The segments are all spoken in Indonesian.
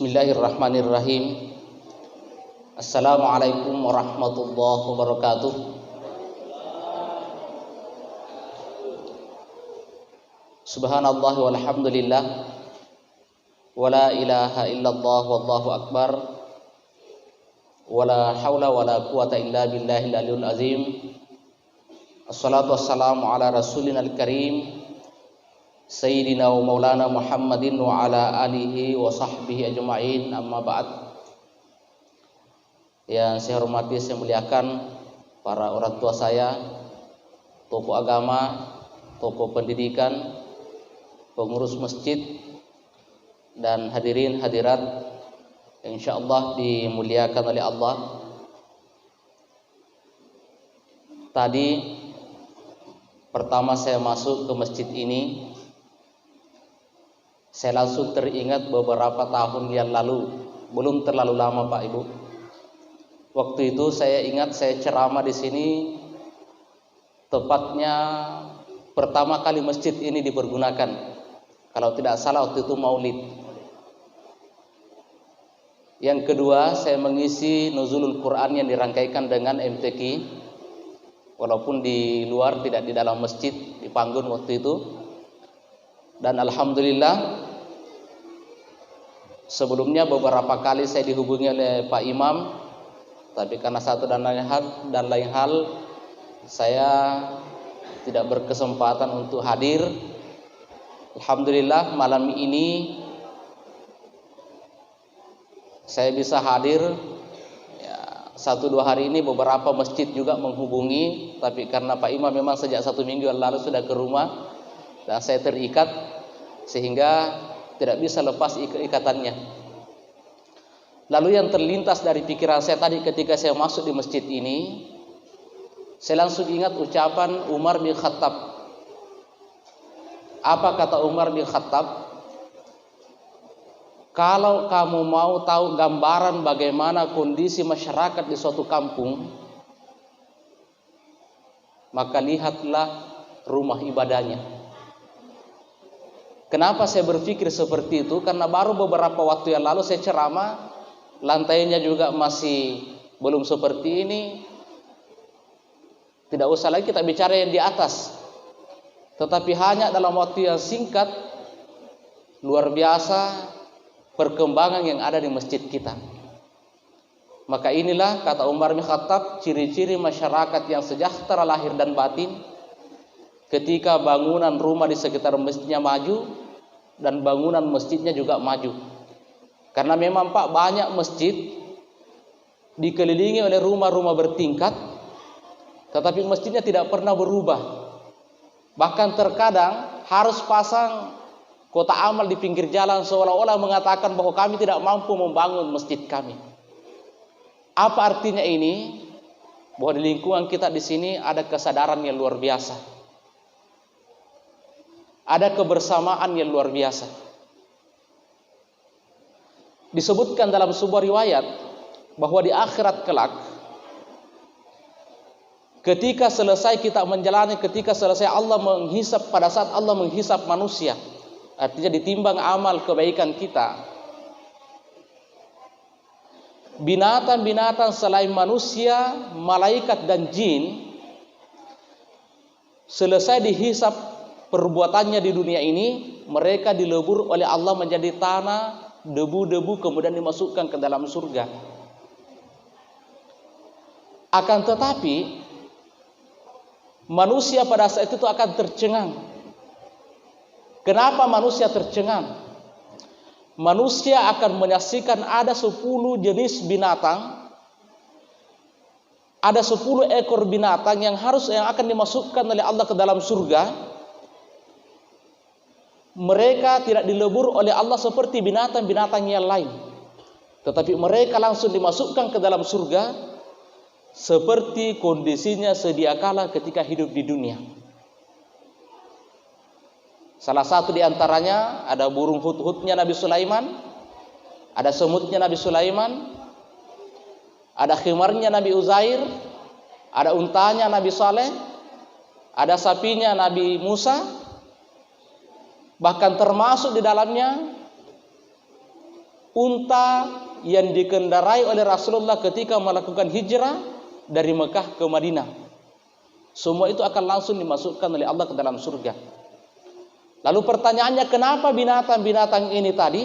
Bismillahirrahmanirrahim. Assalamualaikum warahmatullahi wabarakatuh. Subhanallah walhamdulillah, wala ilaha illallah wallahu akbar, wala hawla wala quwata illa billahil aliyul azim. Assalatu wassalamu ala rasulinal karim Sayyidina wa maulana Muhammadin wa ala alihi wa sahbihi ajma'in, amma ba'd. Yang saya hormati, saya muliakan para orang tua saya, tokoh agama, tokoh pendidikan, pengurus masjid, dan hadirin hadirat yang insyaallah dimuliakan oleh Allah. Tadi pertama saya masuk ke masjid ini, saya langsung teringat beberapa tahun yang lalu, belum terlalu lama Pak Ibu. Waktu itu saya ingat saya ceramah di sini, tepatnya pertama kali masjid ini dipergunakan. Kalau tidak salah waktu itu Maulid. Yang kedua, saya mengisi Nuzulul Quran yang dirangkaikan dengan MTQ, walaupun di luar, tidak di dalam masjid, di panggung waktu itu. Dan alhamdulillah, sebelumnya beberapa kali saya dihubungi oleh Pak Imam, tapi karena satu dan lain hal saya tidak berkesempatan untuk hadir. Alhamdulillah malam ini saya bisa hadir. Ya, 1-2 hari ini beberapa masjid juga menghubungi, tapi karena Pak Imam memang sejak 1 minggu yang lalu sudah ke rumah dan saya terikat sehingga tidak bisa lepas ikatannya. Lalu yang terlintas dari pikiran saya tadi ketika saya masuk di masjid ini, saya langsung ingat ucapan Umar bin Khattab. Apa kata Umar bin Khattab? Kalau kamu mau tahu gambaran bagaimana kondisi masyarakat di suatu kampung, maka lihatlah rumah ibadahnya. Kenapa saya berpikir seperti itu? Karena baru beberapa waktu yang lalu saya ceramah, lantainya juga masih belum seperti ini. Tidak usah lagi kita bicara yang di atas, tetapi hanya dalam waktu yang singkat, luar biasa perkembangan yang ada di masjid kita. Maka inilah kata Umar bin Khattab, ciri-ciri masyarakat yang sejahtera lahir dan batin, ketika bangunan rumah di sekitar masjidnya maju dan bangunan masjidnya juga maju. Karena memang Pak, banyak masjid dikelilingi oleh rumah-rumah bertingkat, tetapi masjidnya tidak pernah berubah. Bahkan terkadang harus pasang kota amal di pinggir jalan seolah-olah mengatakan bahwa kami tidak mampu membangun masjid kami. Apa artinya ini? Bahwa di lingkungan kita di sini ada kesadaran yang luar biasa. Ada kebersamaan yang luar biasa. Disebutkan dalam sebuah riwayat bahwa di akhirat kelak, ketika selesai kita menjalani, ketika selesai Allah menghisap, pada saat Allah menghisap manusia, artinya ditimbang amal kebaikan kita, binatang-binatang selain manusia, malaikat dan jin, selesai dihisap perbuatannya di dunia ini, mereka dilebur oleh Allah menjadi tanah, debu-debu, kemudian dimasukkan ke dalam surga. Akan tetapi manusia pada saat itu akan tercengang. Kenapa manusia tercengang? Manusia akan menyaksikan ada 10 jenis binatang, ada 10 ekor binatang yang akan dimasukkan oleh Allah ke dalam surga. Mereka tidak dilebur oleh Allah seperti binatang-binatang yang lain, tetapi mereka langsung dimasukkan ke dalam surga seperti kondisinya sedia kala ketika hidup di dunia. Salah satu di antaranya ada burung hut-hutnya Nabi Sulaiman, ada semutnya Nabi Sulaiman, ada khimarnya Nabi Uzair, ada untanya Nabi Saleh, ada sapinya Nabi Musa. Bahkan termasuk di dalamnya unta yang dikendarai oleh Rasulullah ketika melakukan hijrah dari Mekah ke Madinah. Semua itu akan langsung dimasukkan oleh Allah ke dalam surga. Lalu pertanyaannya, kenapa binatang-binatang ini tadi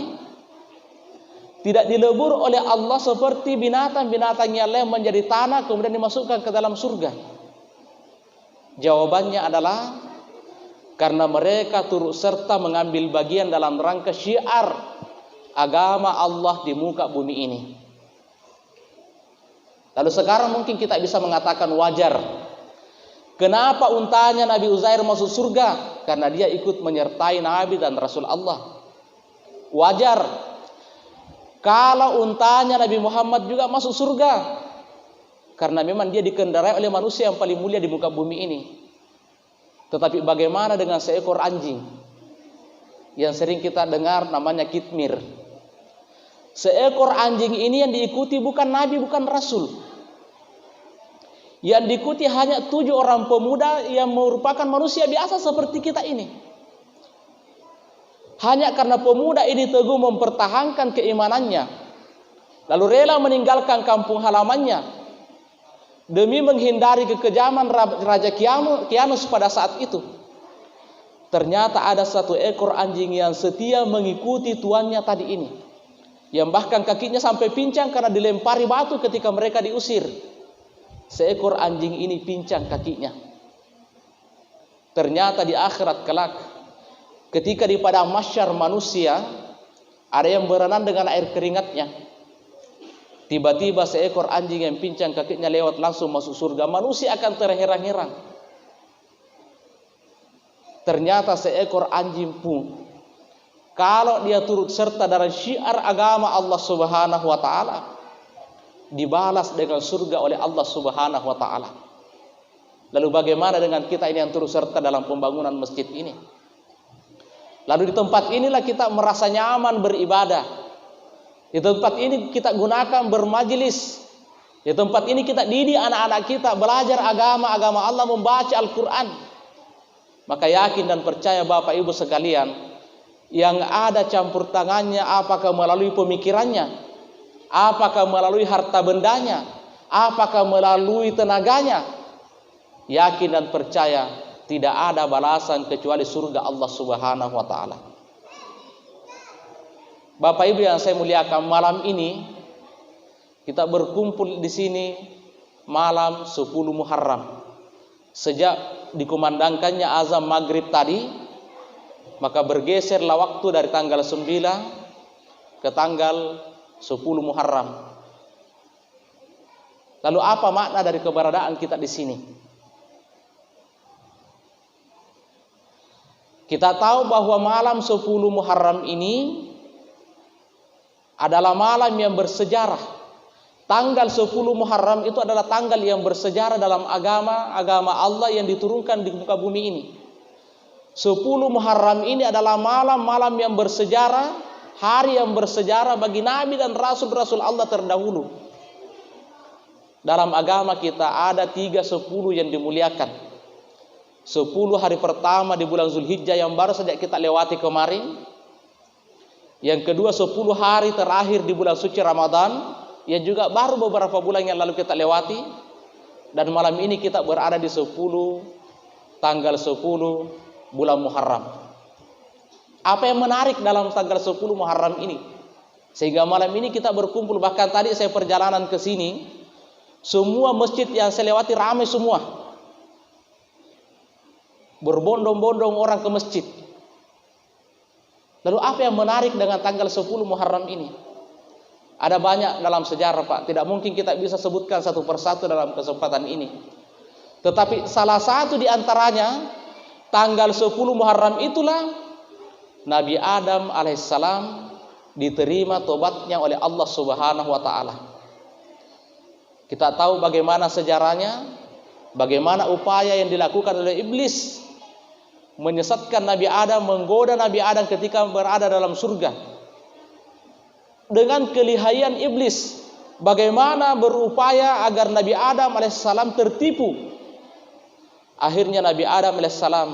tidak dilebur oleh Allah seperti binatang-binatang yang lain menjadi tanah kemudian dimasukkan ke dalam surga? Jawabannya adalah karena mereka turut serta mengambil bagian dalam rangka syiar agama Allah di muka bumi ini. Lalu sekarang mungkin kita bisa mengatakan wajar. Kenapa untanya Nabi Uzair masuk surga? Karena dia ikut menyertai Nabi dan Rasul Allah. Wajar. Kalau untanya Nabi Muhammad juga masuk surga, karena memang dia dikendarai oleh manusia yang paling mulia di muka bumi ini. Tetapi bagaimana dengan seekor anjing yang sering kita dengar namanya kitmir? Seekor anjing ini yang diikuti bukan Nabi, bukan Rasul. Yang diikuti hanya 7 orang pemuda yang merupakan manusia biasa seperti kita ini. Hanya karena pemuda ini teguh mempertahankan keimanannya, lalu rela meninggalkan kampung halamannya demi menghindari kekejaman Raja Kianus pada saat itu. Ternyata ada satu ekor anjing yang setia mengikuti tuannya tadi ini, yang bahkan kakinya sampai pincang karena dilempari batu ketika mereka diusir. Seekor anjing ini pincang kakinya. Ternyata di akhirat kelak, ketika di padang mahsyar manusia ada yang berenang dengan air keringatnya, tiba-tiba seekor anjing yang pincang kakinya lewat langsung masuk surga. Manusia akan terheran-heran. Ternyata seekor anjing pun, kalau dia turut serta dalam syiar agama Allah Subhanahu wa taala, dibalas dengan surga oleh Allah Subhanahu wa taala. Lalu bagaimana dengan kita ini yang turut serta dalam pembangunan masjid ini? Lalu di tempat inilah kita merasa nyaman beribadah. Di tempat ini kita gunakan bermajelis. Di tempat ini kita didik anak-anak kita belajar agama Allah, membaca Al-Quran. Maka yakin dan percaya Bapak Ibu sekalian, yang ada campur tangannya apakah melalui pemikirannya, apakah melalui harta bendanya, apakah melalui tenaganya, yakin dan percaya tidak ada balasan kecuali surga Allah Subhanahu wa taala. Bapak Ibu yang saya muliakan, malam ini kita berkumpul di sini malam 10 Muharram. Sejak dikumandangkannya azan maghrib tadi, maka bergeserlah waktu dari tanggal 9 ke tanggal 10 Muharram. Lalu apa makna dari keberadaan kita di sini? Kita tahu bahwa malam 10 Muharram ini adalah malam yang bersejarah. Tanggal 10 Muharram itu adalah tanggal yang bersejarah dalam agama Allah yang diturunkan di muka bumi ini. 10 Muharram ini adalah malam-malam yang bersejarah, hari yang bersejarah bagi Nabi dan Rasul-Rasul Allah terdahulu. Dalam agama kita ada 3/10 yang dimuliakan. 10 hari pertama di bulan Zulhijjah yang baru saja kita lewati kemarin. Yang kedua 10 hari terakhir di bulan suci Ramadan, yang juga baru beberapa bulan yang lalu kita lewati. Dan malam ini kita berada di tanggal 10 bulan Muharram. Apa yang menarik dalam tanggal 10 Muharram ini? Sehingga malam ini kita berkumpul, bahkan tadi saya perjalanan ke sini, semua masjid yang saya lewati ramai semua. Berbondong-bondong orang ke masjid. Lalu apa yang menarik dengan tanggal 10 Muharram ini? Ada banyak dalam sejarah, Pak. Tidak mungkin kita bisa sebutkan satu persatu dalam kesempatan ini. Tetapi salah satu di antaranya, tanggal 10 Muharram itulah Nabi Adam alaihissalam diterima tobatnya oleh Allah Subhanahu wa taala. Kita tahu bagaimana sejarahnya, bagaimana upaya yang dilakukan oleh iblis menyesatkan Nabi Adam, menggoda Nabi Adam ketika berada dalam surga. Dengan kelihayan iblis, bagaimana berupaya agar Nabi Adam alaihissalam tertipu. Akhirnya Nabi Adam alaihissalam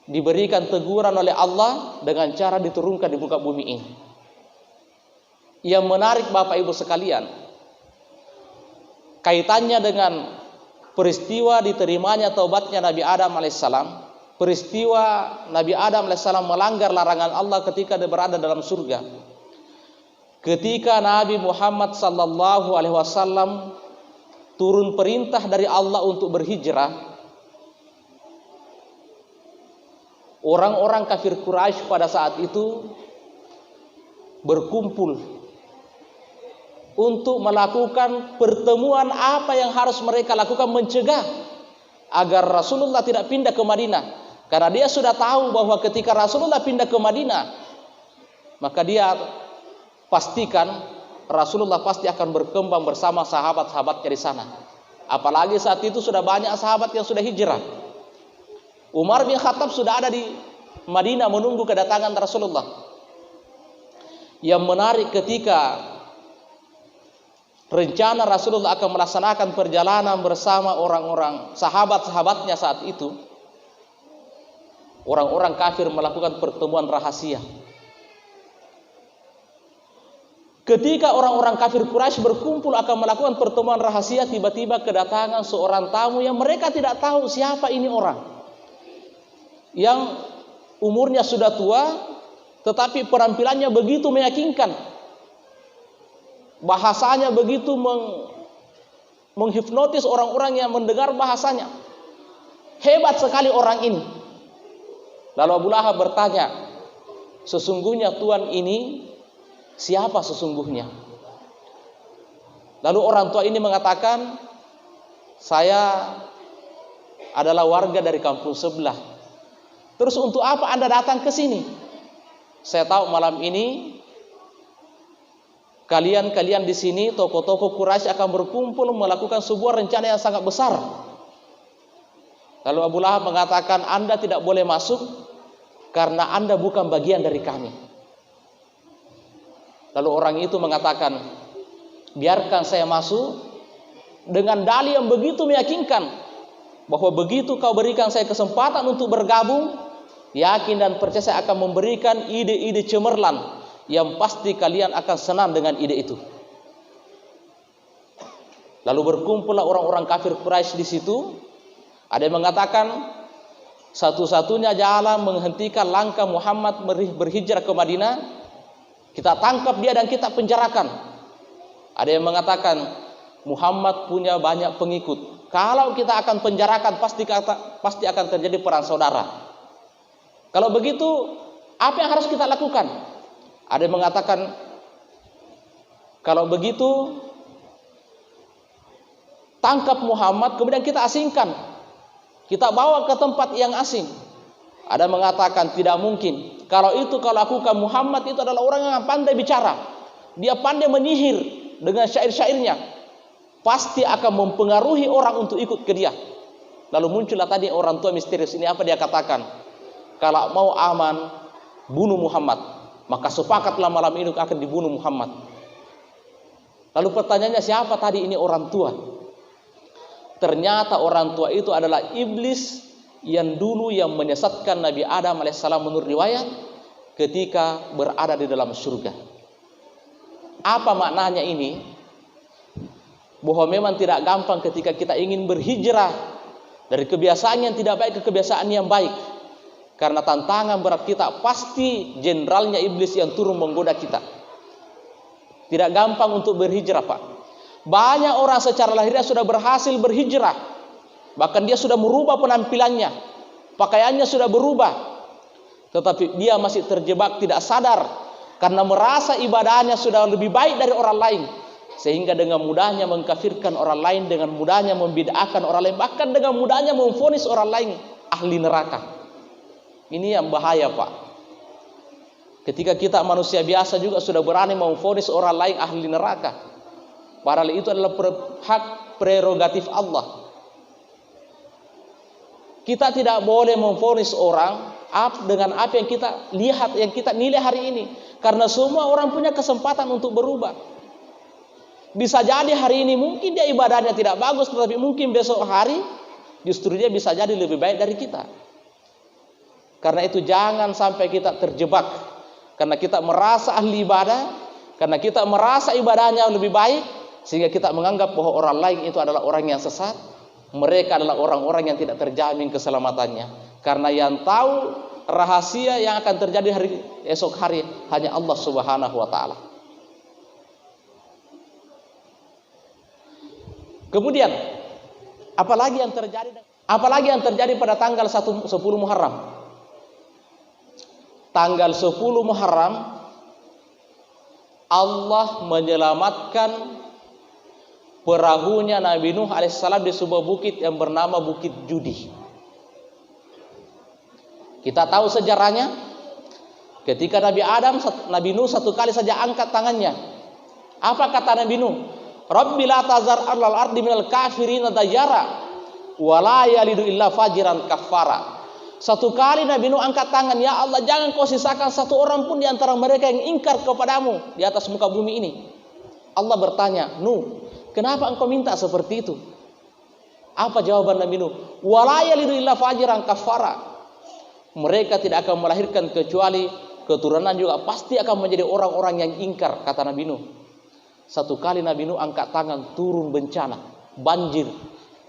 diberikan teguran oleh Allah dengan cara diturunkan di muka bumi ini. Yang menarik Bapak Ibu sekalian, kaitannya dengan peristiwa diterimanya taubatnya Nabi Adam alaihissalam, peristiwa Nabi Adam alaihissalam melanggar larangan Allah ketika dia berada dalam surga. Ketika Nabi Muhammad sallallahu alaihi wasallam turun perintah dari Allah untuk berhijrah, orang-orang kafir Quraisy pada saat itu berkumpul untuk melakukan pertemuan apa yang harus mereka lakukan mencegah agar Rasulullah tidak pindah ke Madinah. Karena dia sudah tahu bahwa ketika Rasulullah pindah ke Madinah, maka dia pastikan Rasulullah pasti akan berkembang bersama sahabat-sahabatnya di sana. Apalagi saat itu sudah banyak sahabat yang sudah hijrah. Umar bin Khattab sudah ada di Madinah menunggu kedatangan Rasulullah. Yang menarik ketika rencana Rasulullah akan melaksanakan perjalanan bersama orang-orang sahabat-sahabatnya saat itu, orang-orang kafir melakukan pertemuan rahasia. Ketika orang-orang kafir Quraisy berkumpul akan melakukan pertemuan rahasia, tiba-tiba kedatangan seorang tamu yang mereka tidak tahu siapa ini orang. Yang umurnya sudah tua, tetapi penampilannya begitu meyakinkan. Bahasanya begitu menghipnotis orang-orang yang mendengar bahasanya. Hebat sekali orang ini. Lalu Abu Lahab bertanya, sesungguhnya Tuhan ini siapa sesungguhnya? Lalu orang tua ini mengatakan, saya adalah warga dari kampung sebelah. Terus untuk apa Anda datang ke sini? Saya tahu malam ini kalian di sini tokoh-tokoh Quraisy akan berkumpul melakukan sebuah rencana yang sangat besar. Lalu Abu Lahab mengatakan, Anda tidak boleh masuk karena Anda bukan bagian dari kami. Lalu orang itu mengatakan, biarkan saya masuk dengan dalih yang begitu meyakinkan bahwa begitu kau berikan saya kesempatan untuk bergabung, yakin dan percaya saya akan memberikan ide-ide cemerlang yang pasti kalian akan senang dengan ide itu. Lalu berkumpullah orang-orang kafir Quraisy di situ. Ada yang mengatakan satu-satunya jalan menghentikan langkah Muhammad berhijrah ke Madinah, kita tangkap dia dan kita penjarakan. Ada yang mengatakan Muhammad punya banyak pengikut. Kalau kita akan penjarakan pasti akan terjadi perang saudara. Kalau begitu, apa yang harus kita lakukan? Ada yang mengatakan, kalau begitu, tangkap Muhammad, kemudian kita asingkan. Kita bawa ke tempat yang asing. Ada yang mengatakan, tidak mungkin. Kalau itu kau lakukan, Muhammad itu adalah orang yang pandai bicara. Dia pandai menyihir dengan syair-syairnya. Pasti akan mempengaruhi orang untuk ikut ke dia. Lalu muncullah tadi orang tua misterius ini, apa dia katakan? Kalau mau aman, bunuh Muhammad. Maka sepakatlah malam ini akan dibunuh Muhammad. Lalu pertanyaannya, siapa tadi ini orang tua? Ternyata orang tua itu adalah iblis yang dulu yang menyesatkan Nabi Adam alaihissalam menurut riwayat ketika berada di dalam surga. Apa maknanya ini? Bahwa memang tidak gampang ketika kita ingin berhijrah dari kebiasaan yang tidak baik ke kebiasaan yang baik. Karena tantangan berat kita pasti jenderalnya iblis yang turun menggoda kita. Tidak gampang untuk berhijrah, Pak. Banyak orang secara lahiriah sudah berhasil berhijrah. Bahkan dia sudah merubah penampilannya. Pakaiannya sudah berubah. Tetapi dia masih terjebak tidak sadar. Karena merasa ibadahnya sudah lebih baik dari orang lain. Sehingga dengan mudahnya mengkafirkan orang lain. Dengan mudahnya membid'ahkan orang lain. Bahkan dengan mudahnya memvonis orang lain ahli neraka. Ini yang bahaya, Pak. Ketika kita manusia biasa juga sudah berani memvonis orang lain ahli neraka. Padahal itu adalah hak prerogatif Allah. Kita tidak boleh memvonis orang dengan apa yang kita lihat, yang kita nilai hari ini. Karena semua orang punya kesempatan untuk berubah. Bisa jadi hari ini mungkin dia ibadahnya tidak bagus, tetapi mungkin besok hari justru dia bisa jadi lebih baik dari kita. Karena itu jangan sampai kita terjebak. Karena kita merasa ahli ibadah, karena kita merasa ibadahnya lebih baik, sehingga kita menganggap bahwa orang lain itu adalah orang yang sesat. Mereka adalah orang-orang yang tidak terjamin keselamatannya. Karena yang tahu rahasia yang akan terjadi esok hari hanya Allah Subhanahu wa taala. Kemudian apalagi yang terjadi pada tanggal 10 Muharram? Tanggal 10 Muharram Allah menyelamatkan perahunya Nabi Nuh alaihissalam di sebuah bukit yang bernama Bukit Judi. Kita tahu sejarahnya. Ketika Nabi Nuh satu kali saja angkat tangannya. Apa kata Nabi Nuh? Rabbi la tazar alal ardi minal kafirin dayara wa la yalidu illa fajiran kafara. Satu kali Nabi Nuh angkat tangan, ya Allah, jangan kau sisakan satu orang pun di antara mereka yang ingkar kepadamu di atas muka bumi ini. Allah bertanya, Nuh, kenapa engkau minta seperti itu? Apa jawaban Nabi Nuh? Wa la yalidu illa fajiran kafara. Mereka tidak akan melahirkan kecuali keturunan juga pasti akan menjadi orang-orang yang ingkar, kata Nabi Nuh. Satu kali Nabi Nuh angkat tangan, turun bencana, banjir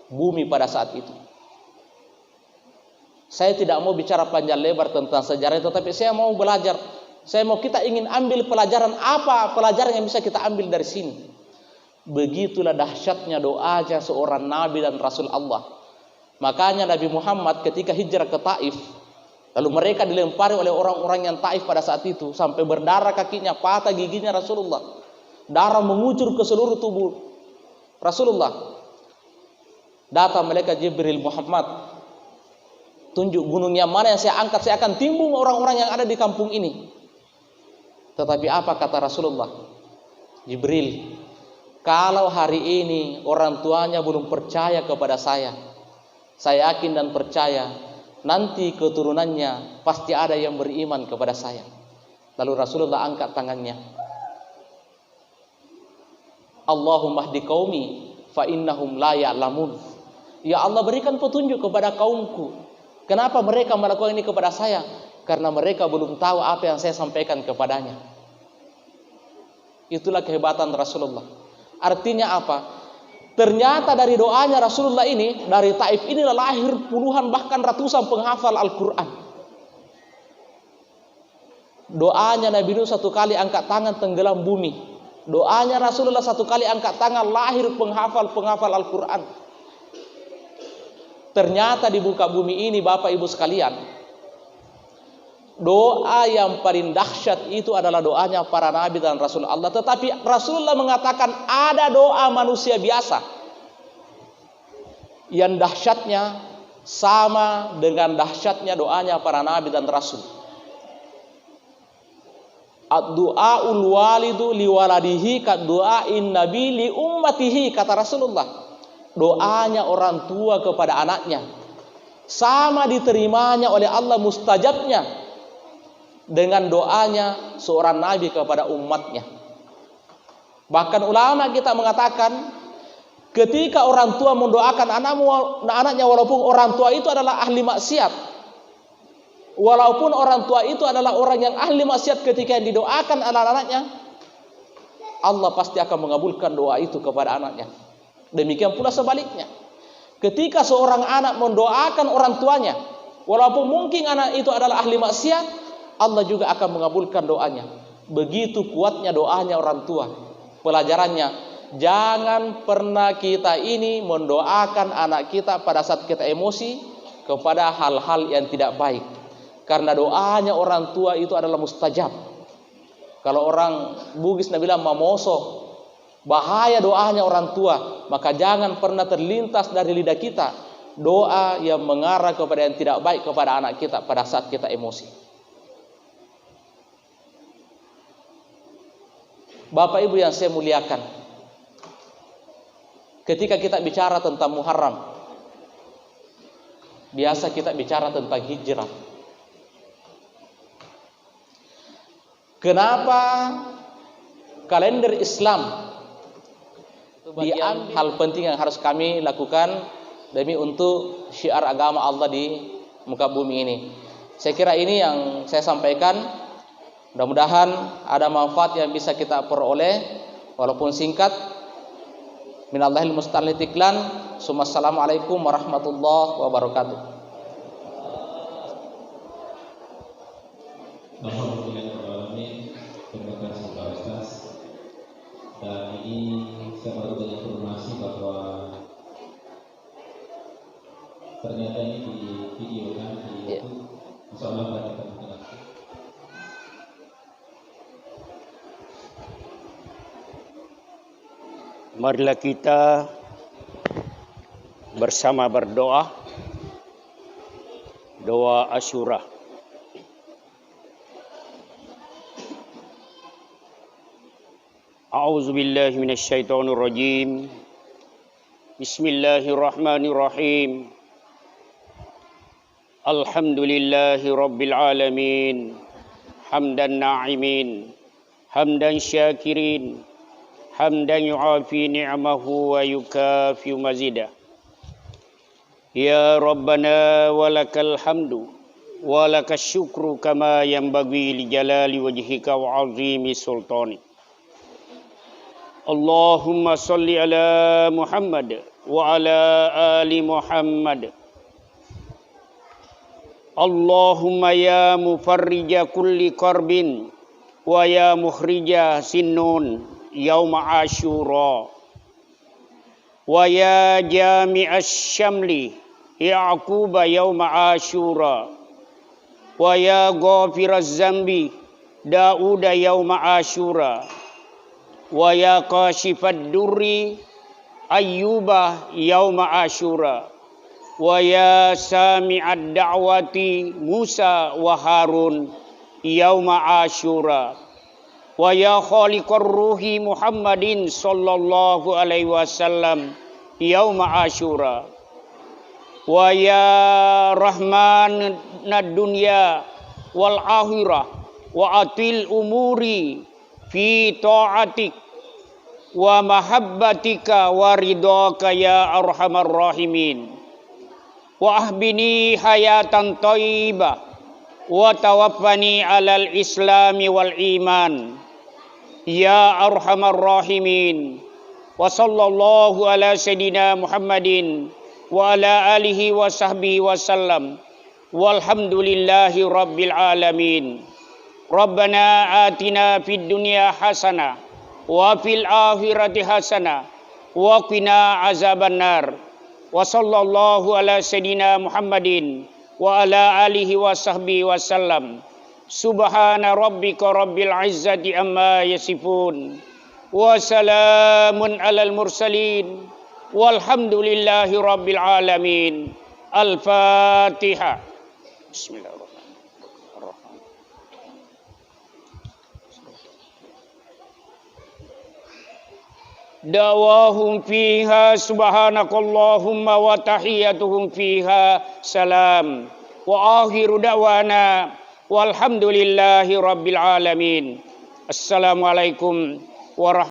bumi pada saat itu. Saya tidak mau bicara panjang lebar tentang sejarah itu, tetapi saya mau belajar. Kita ingin ambil pelajaran, apa pelajaran yang bisa kita ambil dari sini. Begitulah dahsyatnya doanya seorang Nabi dan Rasul Allah. Makanya Nabi Muhammad ketika hijrah ke Taif, lalu mereka dilempari oleh orang-orang yang Taif pada saat itu, sampai berdarah kakinya, patah giginya Rasulullah. Darah mengucur ke seluruh tubuh Rasulullah. Datang malaikat Jibril, Muhammad, tunjuk gunung yang mana yang saya angkat, saya akan timbun orang-orang yang ada di kampung ini. Tetapi apa kata Rasulullah? Jibril, kalau hari ini orang tuanya belum percaya kepada saya yakin dan percaya, nanti keturunannya pasti ada yang beriman kepada saya. Lalu Rasulullah angkat tangannya, Allahumma hdi qaumi fa innahum la ya'lamun. Ya Allah, berikan petunjuk kepada kaumku. Kenapa mereka melakukan ini kepada saya? Karena mereka belum tahu apa yang saya sampaikan kepadanya. Itulah kehebatan Rasulullah. Artinya apa? Ternyata dari doanya Rasulullah ini, dari Taif inilah lahir puluhan bahkan ratusan penghafal Al-Quran. Doanya Nabi Nuh satu kali angkat tangan tenggelam bumi. Doanya Rasulullah satu kali angkat tangan lahir penghafal Al-Quran. Ternyata di muka bumi ini Bapak Ibu sekalian, doa yang paling dahsyat itu adalah doanya para Nabi dan Rasul Allah. Tetapi Rasulullah mengatakan ada doa manusia biasa yang dahsyatnya sama dengan dahsyatnya doanya para Nabi dan Rasul. Ad-du'aul walidu liwaladihi kad-du'ain nabi li ummatihi, kata Rasulullah. Doanya orang tua kepada anaknya sama diterimanya oleh Allah, mustajabnya dengan doanya seorang nabi kepada umatnya. Bahkan ulama kita mengatakan, ketika orang tua mendoakan anaknya walaupun orang tua itu adalah ahli maksiat, walaupun orang tua itu adalah orang yang ahli maksiat, ketika yang didoakan anak-anaknya, Allah pasti akan mengabulkan doa itu kepada anaknya. Demikian pula sebaliknya. Ketika seorang anak mendoakan orang tuanya, walaupun mungkin anak itu adalah ahli maksiat, Allah juga akan mengabulkan doanya. Begitu kuatnya doanya orang tua. Pelajarannya, jangan pernah kita ini mendoakan anak kita pada saat kita emosi kepada hal-hal yang tidak baik. Karena doanya orang tua itu adalah mustajab. Kalau orang Bugis bilang mamoso, bahaya doanya orang tua, maka jangan pernah terlintas dari lidah kita doa yang mengarah kepada yang tidak baik kepada anak kita pada saat kita emosi. Bapak Ibu yang saya muliakan, ketika kita bicara tentang Muharram, biasa kita bicara tentang hijrah. Kenapa kalender Islam diambil hal penting yang harus kami lakukan demi untuk syiar agama Allah di muka bumi ini? Saya kira ini yang saya sampaikan. Mudah-mudahan ada manfaat yang bisa kita peroleh walaupun singkat. Minallahil musta'an litiklan. Assalamualaikum warahmatullahi wabarakatuh. Alhamdulillahirrahmanirrahim. Terima kasih Pak Ustaz. Dan ini saya baru dapat informasi bahwa ternyata ini di video kan di YouTube. Insyaallah pada teman-teman. Marilah kita bersama berdoa doa Asyura. A'udzu billahi minasyaitonir rajim. Bismillahirrahmanirrahim. Alhamdulillahi rabbil alamin. Hamdan na'imin, hamdan syakirin, hamdan yu'afi ni'amahu wa yukafi mazidah. Ya Rabbana walakal hamdu walakas syukru kama yanbaghi li jalali wajhika wa 'azimi sultani. Allahumma salli ala Muhammad wa ala ali Muhammad. Allahumma ya mufarrija kulli karbin wa ya mukhrija sinnun yauma Asyura wa ya jami'as syamli Yaquba yauma Asyura wa ya ghafiraz zambi Dauda yauma Asyura wa ya kashifad durri Ayyuba yauma Asyura wa ya sami'ad da'wati Musa wa Harun yauma Asyura wa ya khaliqar ruhi Muhammadin sallallahu alaihi wasallam yauma Asyura wa ya rahmanad dunya wal akhirah wa atil umuri fi ta'atik wa mahabbatika wa ridhaka ya arhamar rahimin. Wa ahbini hayatan thayyibah wa tawaffani alal islami wal iman ya arhamar rahimin. Wa sallallahu ala sayyidina Muhammadin wa ala alihi wa sahbihi wasallam walhamdulillahi rabbil alamin. Rabbana atina fid dunya hasanah wa fil akhirati hasanah wa qina azabannar. Wa sallallahu ala sayyidina Muhammadin wa ala alihi wa sahbihi wasallam. Subhana rabbika rabbil izzati amma yasifun wa salamun alal mursalin walhamdulillahi rabbil alamin. Al-Fatihah. Bismillahirrahmanirrahim. Dawahum fiha subhanakallahumma wa tahiyyatuhum fiha salam wa akhiru da'wana walhamdulillahi rabbil alamin. Assalamualaikum warahmatullahi